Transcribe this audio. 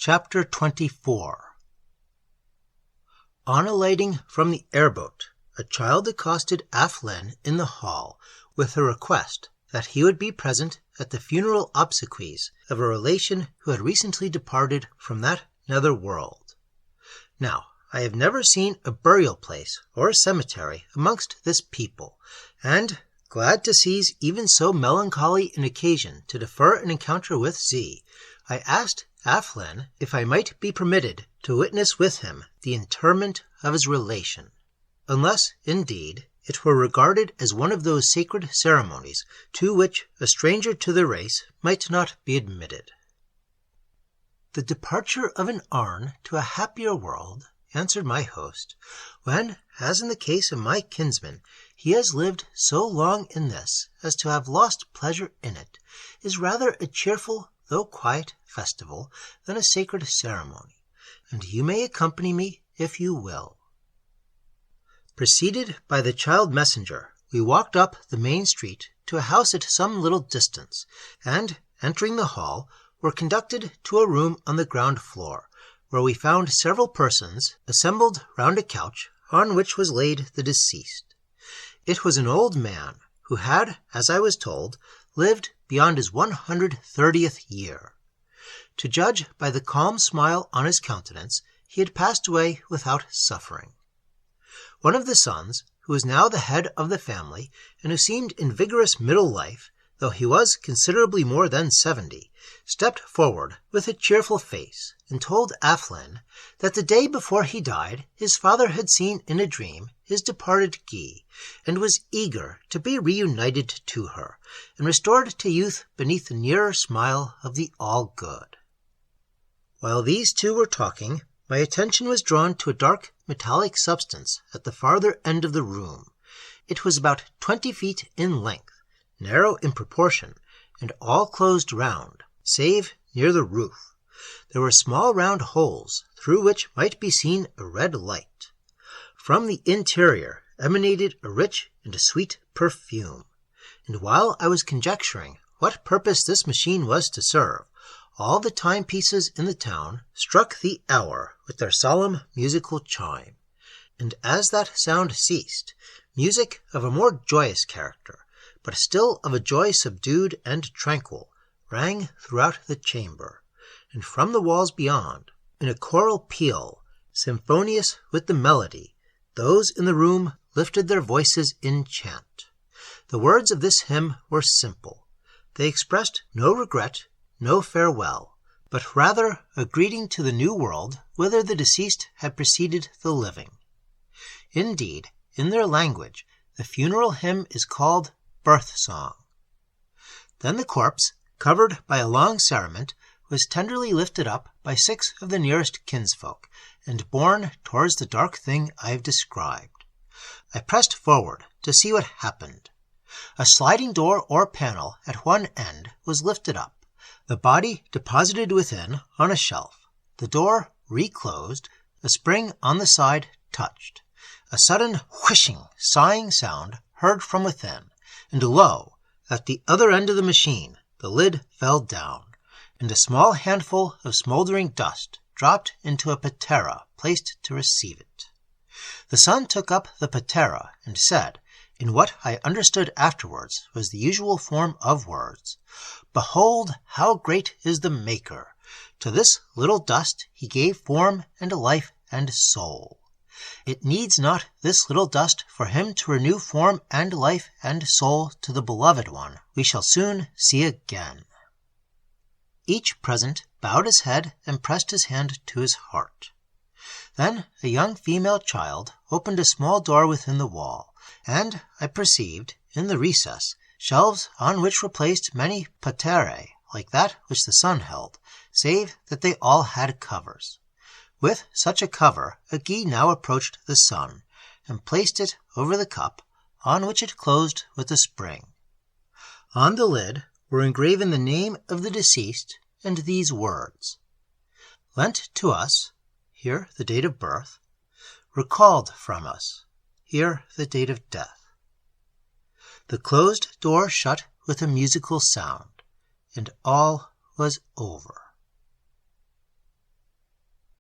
Chapter 24. On alighting from the airboat, a child accosted Aflen in the hall with a request that he would be present at the funeral obsequies of a relation who had recently departed from that nether world. Now, I have never seen a burial place or a cemetery amongst this people, and, glad to seize even so melancholy an occasion to defer an encounter with Z, I asked Aflen if I might be permitted to witness with him the interment of his relation, unless, indeed, it were regarded as one of those sacred ceremonies to which a stranger to the race might not be admitted. The departure of an Arn to a happier world, answered my host, when, as in the case of my kinsman, he has lived so long in this as to have lost pleasure in it, is rather a cheerful though quiet festival than a sacred ceremony, and you may accompany me if you will. Preceded by the child messenger, we walked up the main street to a house at some little distance, and, entering the hall, were conducted to a room on the ground floor, where we found several persons assembled round a couch on which was laid the deceased. It was an old man, who had, as I was told, lived beyond his 130th year. To judge by the calm smile on his countenance, he had passed away without suffering. One of the sons, who was now the head of the family, and who seemed in vigorous middle life, though he was considerably more than 70, stepped forward with a cheerful face, and told Aflen that the day before he died his father had seen in a dream his departed Guy, and was eager to be reunited to her, and restored to youth beneath the nearer smile of the all-good. While these two were talking, my attention was drawn to a dark metallic substance at the farther end of the room. It was about 20 feet in length, narrow in proportion, and all closed round, save near the roof. There were small round holes, through which might be seen a red light. From the interior emanated a rich and sweet perfume, and while I was conjecturing what purpose this machine was to serve, all the timepieces in the town struck the hour with their solemn musical chime, and as that sound ceased, music of a more joyous character, but still of a joy subdued and tranquil, rang throughout the chamber, and from the walls beyond, in a choral peal, symphonious with the melody, those in the room lifted their voices in chant. The words of this hymn were simple. They expressed no regret, no farewell, but rather a greeting to the new world whither the deceased had preceded the living. Indeed, in their language, the funeral hymn is called birth song. Then the corpse, covered by a long cerement, was tenderly lifted up by 6 of the nearest kinsfolk, and borne towards the dark thing I have described. I pressed forward to see what happened. A sliding door or panel at one end was lifted up, the body deposited within on a shelf, the door reclosed, a spring on the side touched, a sudden whishing, sighing sound heard from within, and lo, at the other end of the machine, the lid fell down, and a small handful of smoldering dust dropped into a patera placed to receive it. The son took up the patera and said, in what I understood afterwards was the usual form of words, "Behold how great is the Maker! To this little dust he gave form and life and soul. It needs not this little dust for him to renew form and life and soul to the beloved one we shall soon see again." Each present bowed his head and pressed his hand to his heart. Then a young female child opened a small door within the wall, and I perceived, in the recess, shelves on which were placed many paterae, like that which the son held, save that they all had covers. With such a cover, a Guy now approached the son, and placed it over the cup, on which it closed with a spring. On the lid were engraven the name of the deceased and these words: "Lent to us," here the date of birth; "recalled from us," here the date of death. The closed door shut with a musical sound, and all was over.